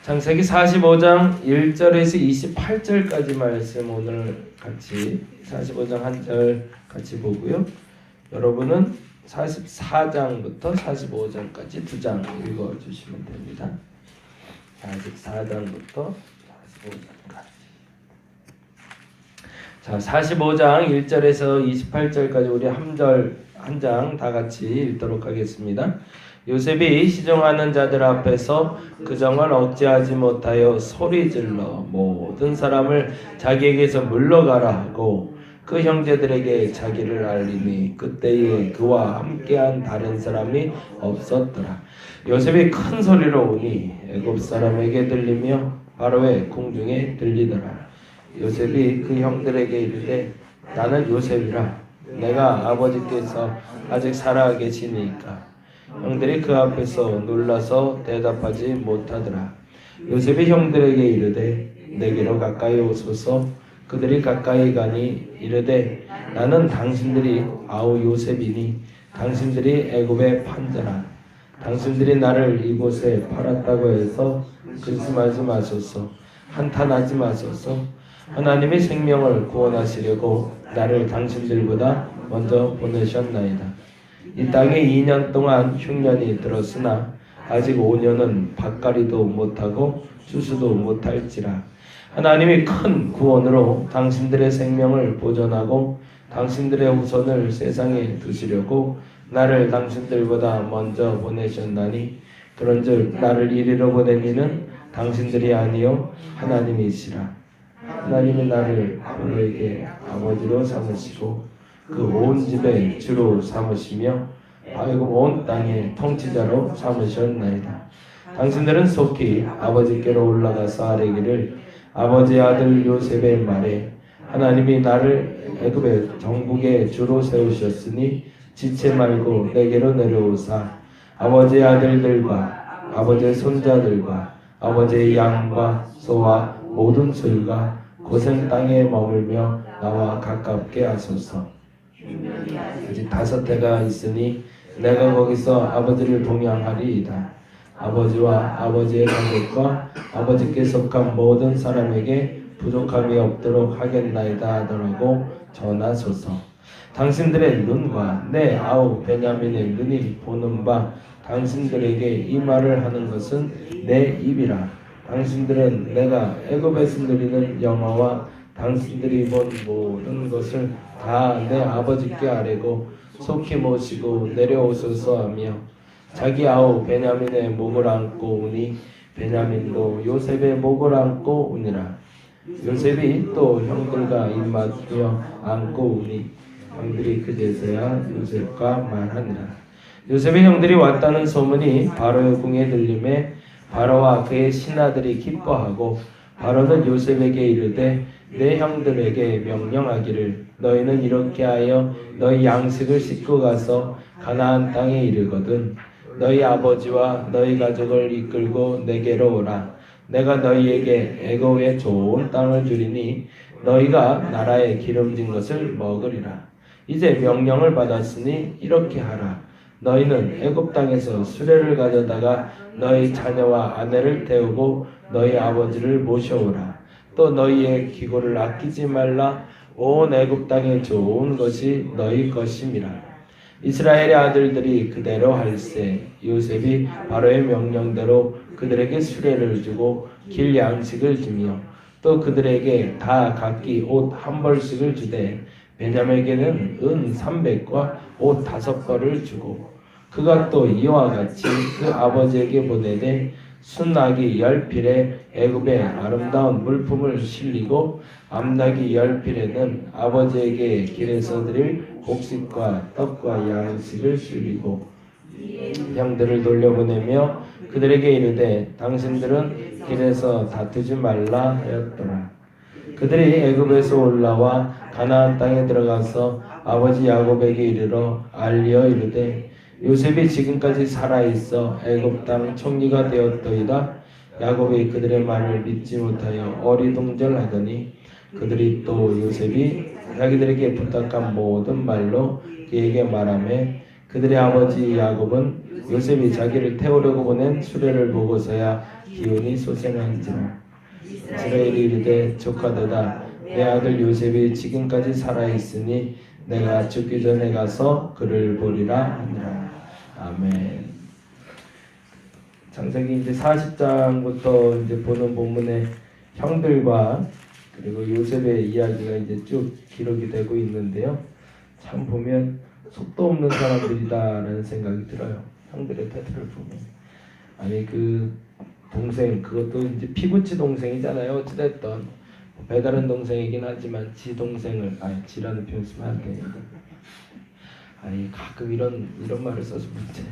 창세기 45장 1절에서 28절까지 말씀 오늘 같이 45장 한 절 같이 보고요. 여러분은 44장부터 45장까지 두 장 읽어주시면 됩니다. 44장부터 45장까지. 자, 45장 1절에서 28절까지 우리 한 장 다 같이 읽도록 하겠습니다. 요셉이 시종하는 자들 앞에서 그 정을 억제하지 못하여 소리질러 모든 사람을 자기에게서 물러가라 하고 그 형제들에게 자기를 알리니 그때에 그와 함께한 다른 사람이 없었더라. 요셉이 큰 소리로 우니 애굽 사람에게 들리며 바로의 궁중에 들리더라. 요셉이 그 형들에게 이르되 나는 요셉이라. 내가 아버지께서 아직 살아 계시니까. 형들이 그 앞에서 놀라서 대답하지 못하더라. 요셉이 형들에게 이르되 내게로 가까이 오소서. 그들이 가까이 가니 이르되 나는 당신들이 아우 요셉이니 당신들이 애굽에 판자라. 당신들이 나를 이곳에 팔았다고 해서 근심하지 마소서. 한탄하지 마소서. 하나님이 생명을 구원하시려고 나를 당신들보다 먼저 보내셨나이다. 이 땅에 2년 동안 흉년이 들었으나 아직 5년은 밭갈이도 못하고 추수도 못할지라. 하나님이 큰 구원으로 당신들의 생명을 보존하고 당신들의 후손을 세상에 두시려고 나를 당신들보다 먼저 보내셨나니 그런즉 나를 이리로 보낸 이는 당신들이 아니요 하나님이시라. 하나님이 나를 바로에게 아버지로 삼으시고 그 온 집의 주로 삼으시며 애굽 온 땅의 통치자로 삼으셨나이다. 당신들은 속히 아버지께로 올라가서 아뢰기를 아버지의 아들 요셉의 말에 하나님이 나를 애굽의 정복의 주로 세우셨으니 지체 말고 내게로 내려오사 아버지의 아들들과 아버지의 손자들과 아버지의 양과 소와 모든 소유가 고센 땅에 머물며 나와 가깝게 하소서. 아직 5해가 있으니 내가 거기서 아버지를 동양하리이다. 아버지와 아버지의 가족과 아버지께 속한 모든 사람에게 부족함이 없도록 하겠나이다 하더라고 전하소서. 당신들의 눈과 내 아우 베냐민의 눈이 보는 바 당신들에게 이 말을 하는 것은 내 입이라. 당신들은 내가 애굽에서 누리는 영화와 당신들이 본 모든 것을 다 내 아버지께 아뢰고 속히 모시고 내려오소서 하며 자기 아우 베냐민의 목을 안고 우니 베냐민도 요셉의 목을 안고 우니라. 요셉이 또 형들과 입맞추며 안고 우니 형들이 그제서야 요셉과 말하니라. 요셉의 형들이 왔다는 소문이 바로의 궁에 들림에 바로와 그의 신하들이 기뻐하고 바로는 요셉에게 이르되 내 형들에게 명령하기를 너희는 이렇게 하여 너희 양식을 싣고 가서 가나안 땅에 이르거든 너희 아버지와 너희 가족을 이끌고 내게로 오라. 내가 너희에게 애굽의 좋은 땅을 주리니 너희가 나라의 기름진 것을 먹으리라. 이제 명령을 받았으니 이렇게 하라. 너희는 애굽 땅에서 수레를 가져다가 너희 자녀와 아내를 태우고 너희 아버지를 모셔오라. 또 너희의 기고를 아끼지 말라. 온 애굽 땅에 좋은 것이 너희 것임이라. 이스라엘의 아들들이 그대로 할세. 요셉이 바로의 명령대로 그들에게 수레를 주고 길 양식을 주며 또 그들에게 다 각기 옷 한 벌씩을 주되 베냐민에게는 은 300과 옷 5벌을 주고 그가 또 이와 같이 그 아버지에게 보내되 순나기 10필에 애굽의 아름다운 물품을 실리고 암나기 10필에는 아버지에게 길에서 드릴 곡식과 떡과 양식을 실리고 형들을 돌려보내며 그들에게 이르되 당신들은 길에서 다투지 말라 하였더라. 그들이 애굽에서 올라와 가나안 땅에 들어가서 아버지 야곱에게 이르러 알리어 이르되 요셉이 지금까지 살아있어 애굽 땅 총리가 되었더이다. 야곱이 그들의 말을 믿지 못하여 어리둥절하더니 그들이 또 요셉이 자기들에게 부탁한 모든 말로 그에게 말하매 그들의 아버지 야곱은 요셉이 자기를 태우려고 보낸 수레를 보고서야 기운이 솟아난지라. 이스라엘이 이르되 조카들아 내 아들 요셉이 지금까지 살아있으니 내가 죽기 전에 가서 그를 보리라 하니라. 아멘. 창세기 이제 40장부터 이제 보는 본문의 형들과 그리고 요셉의 이야기가 이제 쭉 기록이 되고 있는데요. 참 보면 속도 없는 사람들이다라는 생각이 들어요. 형들의 태도를 보면. 아니 그 동생 그것도 이제 피부치 동생이잖아요. 어찌됐든 배다른 동생이긴 하지만 지 동생을 지라는 표현 쓰면 안 돼. 아니 가끔 이런 말을 써서 문제.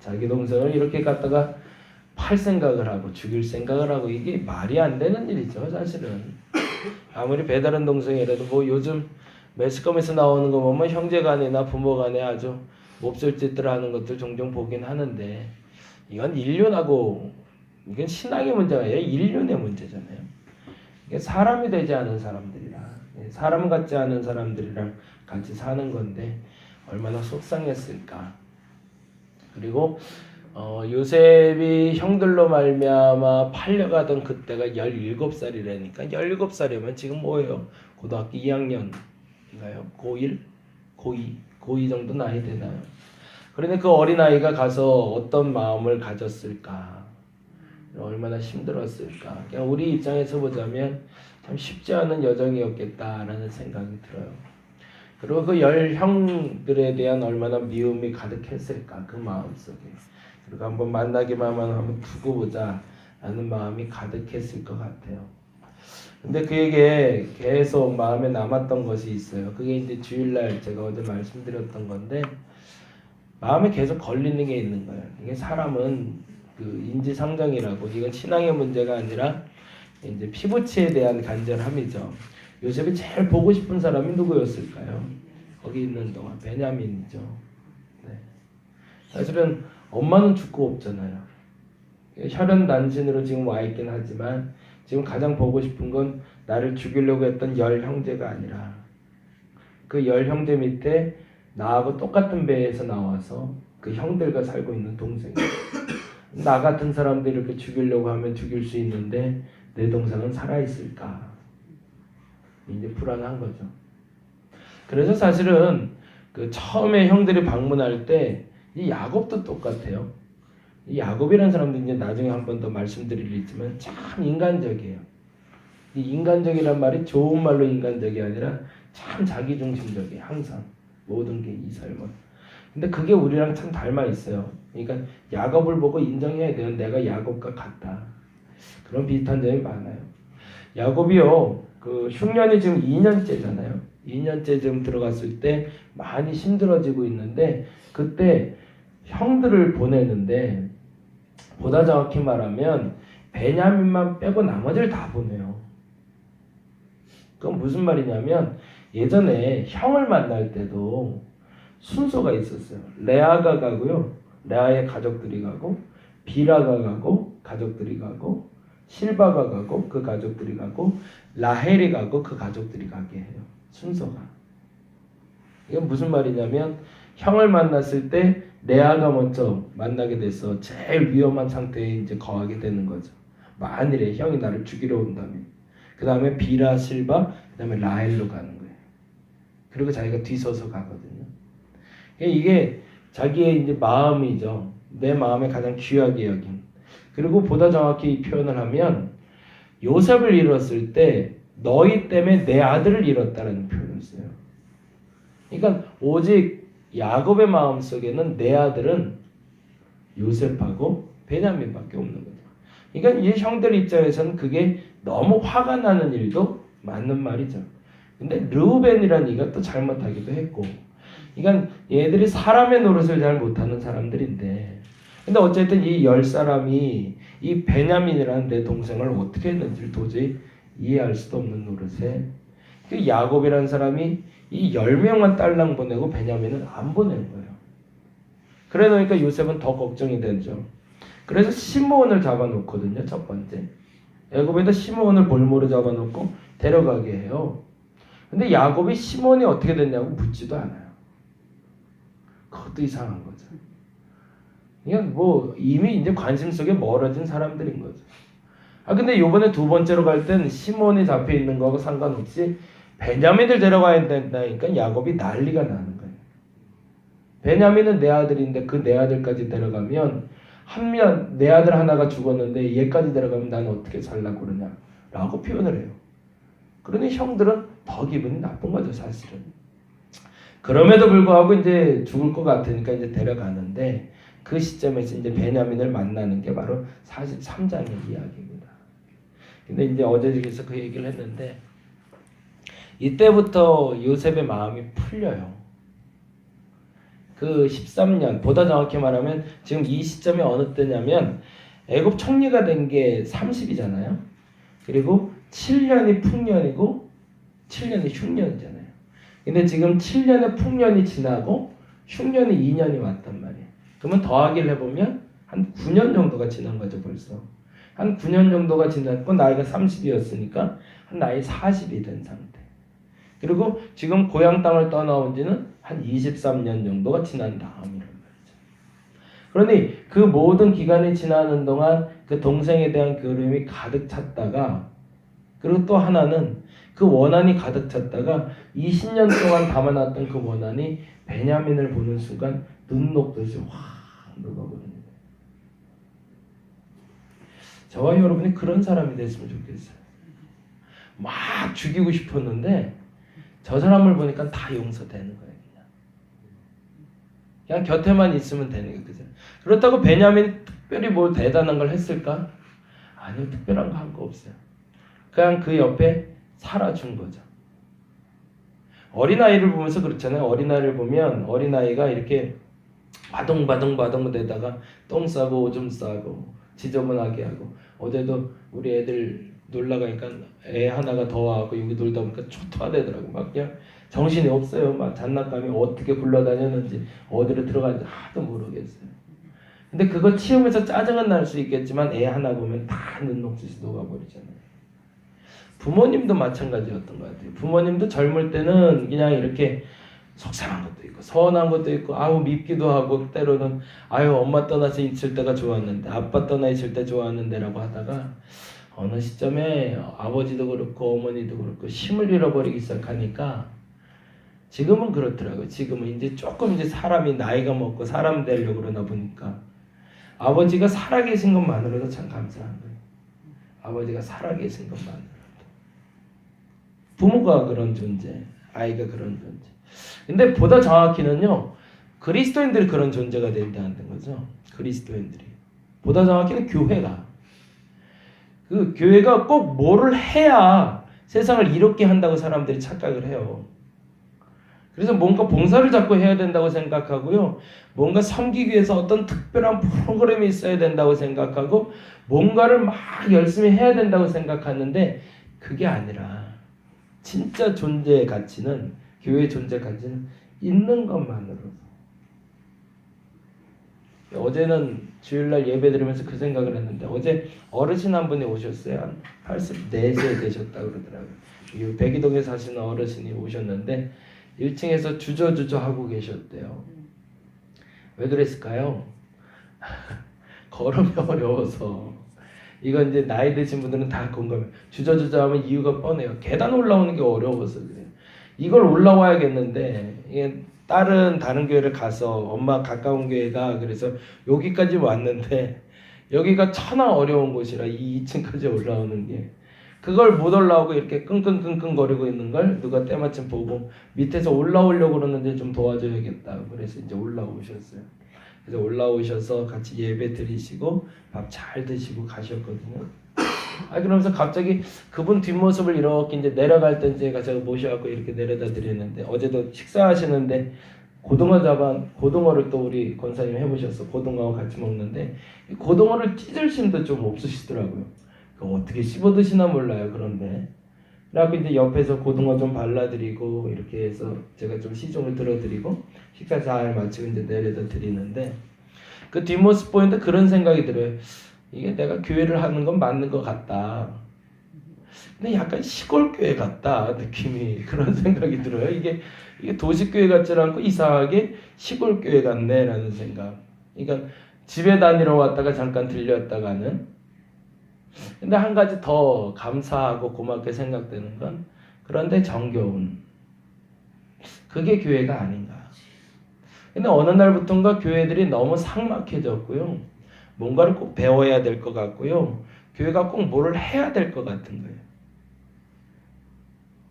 자기 동생을 이렇게 갖다가 팔 생각을 하고 죽일 생각을 하고 이게 말이 안 되는 일이죠. 사실은 아무리 배다른 동생이라도 뭐 요즘 매스컴에서 나오는 거 보면 형제간이나 부모간에 아주 몹쓸 짓들 하는 것들 종종 보긴 하는데 이건 인륜하고 이건 신앙의 문제가 아니라 인륜의 문제잖아요. 이게 사람이 되지 않은 사람들이라 사람 같지 않은 사람들이랑 같이 사는 건데 얼마나 속상했을까. 그리고 요셉이 형들로 말미암아 팔려가던 그때가 17살이라니까 17살이면 지금 뭐예요? 고등학교 2학년인가요? 고1? 고2 정도 나이 되나요? 그런데 그 어린아이가 가서 어떤 마음을 가졌을까? 얼마나 힘들었을까? 그냥 우리 입장에서 보자면 참 쉽지 않은 여정이었겠다라는 생각이 들어요. 그리고 그 10형들에 대한 얼마나 미움이 가득했을까? 그 마음속에. 그리고 한번 만나기만 하면 한번 두고 보자 라는 마음이 가득했을 것 같아요. 근데 그에게 계속 마음에 남았던 것이 있어요. 그게 이제 주일날 제가 어제 말씀드렸던 건데 마음에 계속 걸리는 게 있는 거예요. 이게 사람은 그 인지상정이라고 이건 신앙의 문제가 아니라 이제 피부치에 대한 간절함이죠. 요셉이 제일 보고 싶은 사람이 누구였을까요? 거기 있는 동안 베냐민이죠. 네. 사실은 엄마는 죽고 없잖아요. 혈연 단신으로 지금 와 있긴 하지만 지금 가장 보고 싶은 건 나를 죽이려고 했던 10형제가 아니라 그 10형제 밑에 나하고 똑같은 배에서 나와서 그 형들과 살고 있는 동생이에요. 나 같은 사람들이 이렇게 죽이려고 하면 죽일 수 있는데 내 동생은 살아있을까? 이제 불안한 거죠. 그래서 사실은 그 처음에 형들이 방문할 때 이 야곱도 똑같아요. 이 야곱이라는 사람도 이제 나중에 한 번 더 말씀드리겠지만 참 인간적이에요. 이 인간적이란 말이 좋은 말로 인간적이 아니라 참 자기중심적이에요. 항상 모든 게 이 삶은. 근데 그게 우리랑 참 닮아 있어요. 그러니까 야곱을 보고 인정해야 돼요. 내가 야곱과 같다. 그런 비슷한 점이 많아요. 야곱이요. 그 흉년이 지금 2년째잖아요. 2년째 지금 들어갔을 때 많이 힘들어지고 있는데 그때 형들을 보내는데 보다 정확히 말하면 베냐민만 빼고 나머지를 다 보내요. 그건 무슨 말이냐면 예전에 형을 만날 때도 순서가 있었어요. 레아가 가고요. 레아의 가족들이 가고 비라가 가고 가족들이 가고 실바가 가고 그 가족들이 가고 라헬이 가고 그 가족들이 가게 해요. 순서가. 이건 무슨 말이냐면 형을 만났을 때 레아가 먼저 만나게 돼서 제일 위험한 상태에 이제 거하게 되는 거죠. 만일에 형이 나를 죽이러 온다면. 그 다음에 비라, 실바, 그 다음에 라헬로 가는 거예요. 그리고 자기가 뒤서서 가거든요. 이게 자기의 이제 마음이죠. 내 마음에 가장 귀하게 여긴. 그리고 보다 정확히 이 표현을 하면 요셉을 잃었을 때 너희 때문에 내 아들을 잃었다는 표현을 써요. 그러니까 오직 야곱의 마음속에는 내 아들은 요셉하고 베냐민밖에 없는 거죠. 그러니까 이 형들 입장에서는 그게 너무 화가 나는 일도 맞는 말이죠. 근데 르우벤이라는 이가 또 잘못하기도 했고 그러니까 얘들이 사람의 노릇을 잘 못하는 사람들인데 근데 어쨌든 이 10사람이 이 베냐민이라는 내 동생을 어떻게 했는지를 도저히 이해할 수도 없는 노릇에 그 야곱이라는 사람이 이 10명만 딸랑 보내고 베냐민은 안 보낸 거예요. 그래 놓으니까 요셉은 더 걱정이 되죠. 그래서 시므온을 잡아놓거든요. 첫 번째. 야곱에다 시므온을 볼모로 잡아놓고 데려가게 해요. 근데 야곱이 시므온이 어떻게 됐냐고 묻지도 않아요. 생각도 이상한 거죠. 그냥 뭐 이미 이제 관심 속에 멀어진 사람들인 거죠. 근데 요번에 두 번째로 갈 땐 시몬이 잡혀 있는 거하고 상관없이 베냐민을 데려가야 된다니까 야곱이 난리가 나는 거예요. 베냐민은 내 아들인데 그 내 아들까지 데려가면 내 아들 하나가 죽었는데 얘까지 데려가면 난 어떻게 살라고 그러냐 라고 표현을 해요. 그러니 형들은 더 기분이 나쁜 거죠, 사실은. 그럼에도 불구하고 이제 죽을 것 같으니까 이제 데려가는데 그 시점에서 이제 베냐민을 만나는 게 바로 43장의 이야기입니다. 근데 이제 어제에서 그 얘기를 했는데 이때부터 요셉의 마음이 풀려요. 그 13년, 보다 정확히 말하면 지금 이 시점이 어느 때냐면 애굽 총리가 된 게 30이잖아요. 그리고 7년이 풍년이고 7년이 흉년이잖아요. 근데 지금 7년의 풍년이 지나고 흉년이 2년이 왔단 말이에요. 그러면 더하기를 해보면 한 9년 정도가 지난 거죠, 벌써. 한 9년 정도가 지났고 나이가 30이었으니까 한 나이 40이 된 상태. 그리고 지금 고향 땅을 떠나온 지는 한 23년 정도가 지난 다음이란 말이죠. 그러니 그 모든 기간이 지나는 동안 그 동생에 대한 그리움이 가득 찼다가 그리고 또 하나는 그 원한이 가득 찼다가 20년 동안 담아놨던 그 원한이 베냐민을 보는 순간 눈 녹듯이 확 녹아버리는 거예요. 저와 여러분이 그런 사람이 됐으면 좋겠어요. 막 죽이고 싶었는데 저 사람을 보니까 다 용서되는 거예요. 그냥 곁에만 있으면 되는 거예요. 그죠? 그렇다고 베냐민이 특별히 뭘 대단한 걸 했을까? 아니요, 특별한 거 한 거 없어요. 그냥 그 옆에 살아준 거죠. 어린아이를 보면서 그렇잖아요. 어린아이를 보면 어린아이가 이렇게 바동바동 되다가 똥 싸고 오줌 싸고 지저분하게 하고 어제도 우리 애들 놀러 가니까 애 하나가 더 와서 여기 놀다 보니까 초토화되더라고. 막 그냥 정신이 없어요. 막 장난감이 어떻게 굴러다녔는지 어디로 들어가는지 하도 모르겠어요. 근데 그거 치우면서 짜증은 날 수 있겠지만 애 하나 보면 다 눈녹듯이 녹아버리잖아요. 부모님도 마찬가지였던 것 같아요. 부모님도 젊을 때는 그냥 이렇게 속상한 것도 있고 서운한 것도 있고 아우 밉기도 하고 때로는 아유 엄마 떠나서 있을 때가 좋았는데 아빠 떠나 있을 때 좋았는데 라고 하다가 어느 시점에 아버지도 그렇고 어머니도 그렇고 힘을 잃어버리기 시작하니까 지금은 그렇더라고요. 지금은 이제 조금 이제 사람이 나이가 먹고 사람 되려고 그러나 보니까 아버지가 살아계신 것만으로도 참 감사한 거예요. 아버지가 살아계신 것만으로도. 부모가 그런 존재, 아이가 그런 존재. 근데 보다 정확히는요, 그리스도인들이 그런 존재가 된다는 거죠. 그리스도인들이. 보다 정확히는 교회가. 그 교회가 꼭 뭐를 해야 세상을 이롭게 한다고 사람들이 착각을 해요. 그래서 뭔가 봉사를 자꾸 해야 된다고 생각하고요. 뭔가 섬기기 위해서 어떤 특별한 프로그램이 있어야 된다고 생각하고 뭔가를 막 열심히 해야 된다고 생각하는데 그게 아니라 진짜 존재의 가치는 교회의 존재 가치는 있는 것만으로도. 어제는 주일날 예배 드리면서 그 생각을 했는데 어제 어르신 한 분이 오셨어요. 한 84세 되셨다고 그러더라고요. 백이동에 사시는 어르신이 오셨는데 1층에서 주저주저 하고 계셨대요. 왜 그랬을까요? 걸음이 어려워서. 이건 이제 나이 드신 분들은 다 공감해요. 주저주저 하면 이유가 뻔해요. 계단 올라오는 게 어려워서 그래요. 이걸 올라와야겠는데 이게 다른 교회를 가서 엄마 가까운 교회가 그래서 여기까지 왔는데 여기가 천하 어려운 곳이라 이 2층까지 올라오는 게 그걸 못 올라오고 이렇게 끙끙끙끙 거리고 있는 걸 누가 때마침 보고 밑에서 올라오려고 그러는데 좀 도와줘야겠다. 그래서 이제 올라오셨어요. 그래서 올라오셔서 같이 예배 드리시고 밥 잘 드시고 가셨거든요. 그러면서 갑자기 그분 뒷모습을 이렇게 이제 내려갈 때 제가 모셔갖고 이렇게 내려다 드리는데 어제도 식사하시는데 고등어를 또 우리 권사님 해보셨어. 고등어하고 같이 먹는데 고등어를 찢을 힘도 좀 없으시더라고요. 어떻게 씹어 드시나 몰라요. 그런데 그래갖고 이제 옆에서 고등어 좀 발라드리고 이렇게 해서 제가 좀 시중을 들어드리고 식사 잘 마치고 이제 내려다 드리는데 그 뒷모습 보는데 그런 생각이 들어요. 이게 내가 교회를 하는 건 맞는 것 같다. 근데 약간 시골 교회 같다 느낌이 그런 생각이 들어요. 이게 도시 교회 같지 않고 이상하게 시골 교회 같네라는 생각. 그러니까 집에 다니러 왔다가 잠깐 들렸다가는. 근데 한 가지 더 감사하고 고맙게 생각되는 건 그런데 정겨운 그게 교회가 아닌가. 근데 어느 날부터인가 교회들이 너무 삭막해졌고요. 뭔가를 꼭 배워야 될 것 같고요. 교회가 꼭 뭐를 해야 될 것 같은 거예요.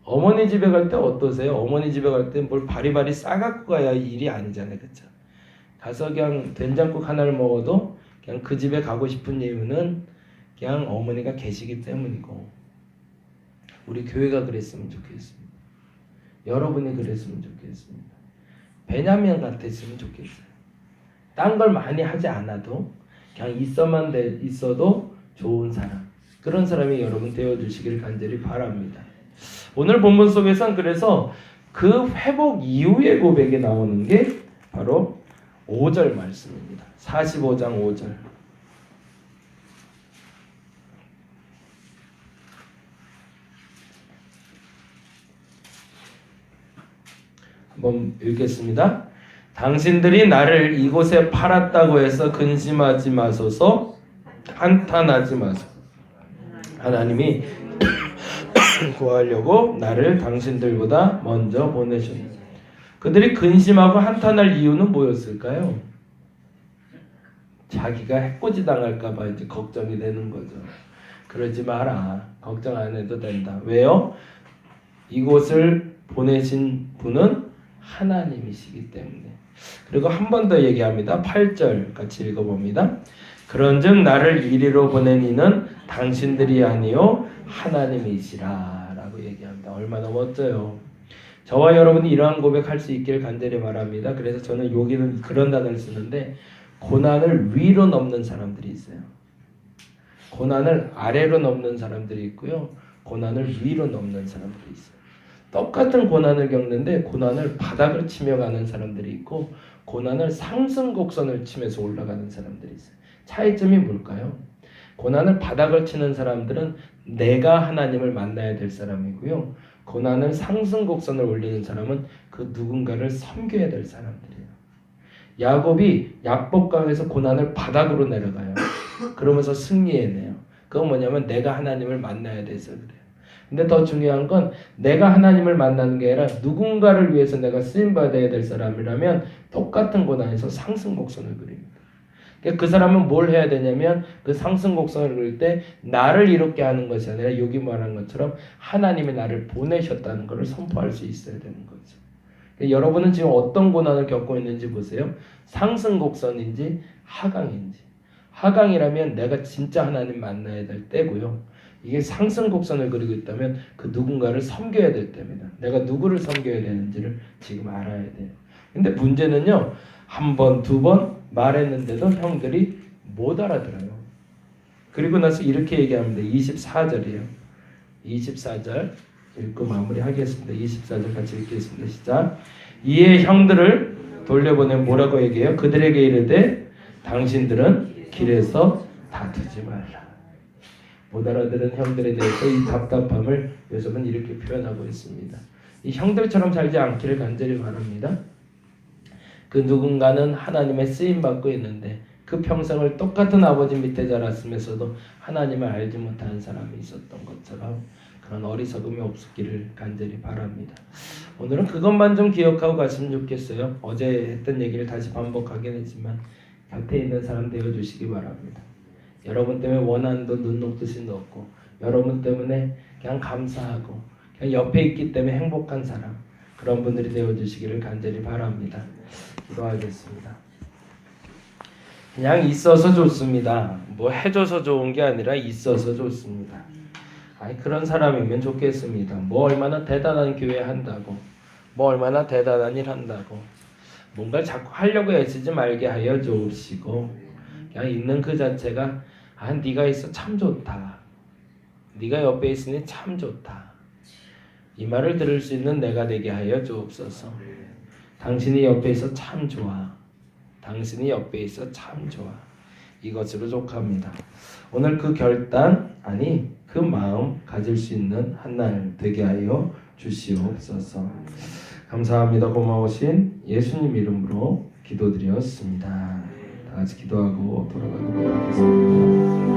어머니 집에 갈 때 어떠세요? 어머니 집에 갈 때 뭘 바리바리 싸갖고 가야 일이 아니잖아요. 그렇죠? 가서 그냥 된장국 하나를 먹어도 그냥 그 집에 가고 싶은 이유는 그냥 어머니가 계시기 때문이고 우리 교회가 그랬으면 좋겠습니다. 여러분이 그랬으면 좋겠습니다. 베냐민 같았으면 좋겠어요. 딴 걸 많이 하지 않아도 그냥 있어도 좋은 사람. 그런 사람이 여러분 되어주시기를 간절히 바랍니다. 오늘 본문 속에선 그래서 그 회복 이후의 고백에 나오는 게 바로 5절 말씀입니다. 45장 5절. 한번 읽겠습니다. 당신들이 나를 이곳에 팔았다고 해서 근심하지 마소서, 한탄하지 마소서. 하나님이 구하려고 나를 당신들보다 먼저 보내셨습니다. 그들이 근심하고 한탄할 이유는 뭐였을까요? 자기가 해코지 당할까봐 이제 걱정이 되는 거죠. 그러지 마라. 걱정 안 해도 된다. 왜요? 이곳을 보내신 분은 하나님이시기 때문에. 그리고 한 번 더 얘기합니다. 8절 같이 읽어봅니다. 그런즉 나를 이리로 보낸 이는 당신들이 아니요 하나님이시라 라고 얘기합니다. 얼마나 멋져요. 저와 여러분이 이러한 고백할 수 있기를 간절히 바랍니다. 그래서 저는 여기는 그런 단어를 쓰는데 고난을 위로 넘는 사람들이 있어요. 고난을 아래로 넘는 사람들이 있고요. 고난을 위로 넘는 사람들이 있어요. 똑같은 고난을 겪는데 고난을 바닥을 치며 가는 사람들이 있고 고난을 상승 곡선을 치면서 올라가는 사람들이 있어요. 차이점이 뭘까요? 고난을 바닥을 치는 사람들은 내가 하나님을 만나야 될 사람이고요. 고난을 상승 곡선을 올리는 사람은 그 누군가를 섬겨야 될 사람들이에요. 야곱이 약복강에서 고난을 바닥으로 내려가요. 그러면서 승리해내요. 그건 뭐냐면 내가 하나님을 만나야 돼서 그래요. 근데 더 중요한 건 내가 하나님을 만나는 게 아니라 누군가를 위해서 내가 쓰임받아야 될 사람이라면 똑같은 고난에서 상승 곡선을 그립니다. 그 사람은 뭘 해야 되냐면 그 상승 곡선을 그릴 때 나를 이롭게 하는 것이 아니라 여기 말한 것처럼 하나님이 나를 보내셨다는 것을 선포할 수 있어야 되는 거죠. 여러분은 지금 어떤 고난을 겪고 있는지 보세요. 상승 곡선인지 하강인지. 하강이라면 내가 진짜 하나님 만나야 될 때고요. 이게 상승 곡선을 그리고 있다면 그 누군가를 섬겨야 될 때입니다. 내가 누구를 섬겨야 되는지를 지금 알아야 돼요. 근데 문제는요. 한 번, 두 번 말했는데도 형들이 못 알아들어요. 그리고 나서 이렇게 얘기합니다. 24절이에요. 24절 읽고 마무리하겠습니다. 24절 같이 읽겠습니다. 시작. 이에 형들을 돌려보내 뭐라고 얘기해요? 그들에게 이르되 당신들은 길에서 다투지 말라. 못 알아들은 형들에 대해서 이 답답함을 요즘은 이렇게 표현하고 있습니다. 이 형들처럼 살지 않기를 간절히 바랍니다. 그 누군가는 하나님의 쓰임받고 있는데 그 평생을 똑같은 아버지 밑에 자랐으면서도 하나님을 알지 못하는 사람이 있었던 것처럼 그런 어리석음이 없었기를 간절히 바랍니다. 오늘은 그것만 좀 기억하고 갔으면 좋겠어요. 어제 했던 얘기를 다시 반복하긴 했지만 곁에 있는 사람 되어주시기 바랍니다. 여러분 때문에 원한도 눈 녹듯이 넣고 여러분 때문에 그냥 감사하고 그냥 옆에 있기 때문에 행복한 사람 그런 분들이 되어주시기를 간절히 바랍니다. 기도하겠습니다. 그냥 있어서 좋습니다. 뭐 해줘서 좋은 게 아니라 있어서 좋습니다. 아니 그런 사람이면 좋겠습니다. 뭐 얼마나 대단한 교회 한다고 뭐 얼마나 대단한 일 한다고 뭔가를 자꾸 하려고 애쓰지 말게 하여 주옵시고 그냥 있는 그 자체가 아 네가 있어 참 좋다. 네가 옆에 있으니 참 좋다. 이 말을 들을 수 있는 내가 되게 하여 주옵소서. 당신이 옆에 있어 참 좋아. 당신이 옆에 있어 참 좋아. 이것으로 족합니다. 오늘 그 결단 아니 그 그 마음 가질 수 있는 한 날 되게 하여 주시옵소서. 감사합니다. 고마우신 예수님 이름으로 기도드렸습니다. 다 같이 기도하고 돌아가도록 하겠습니다.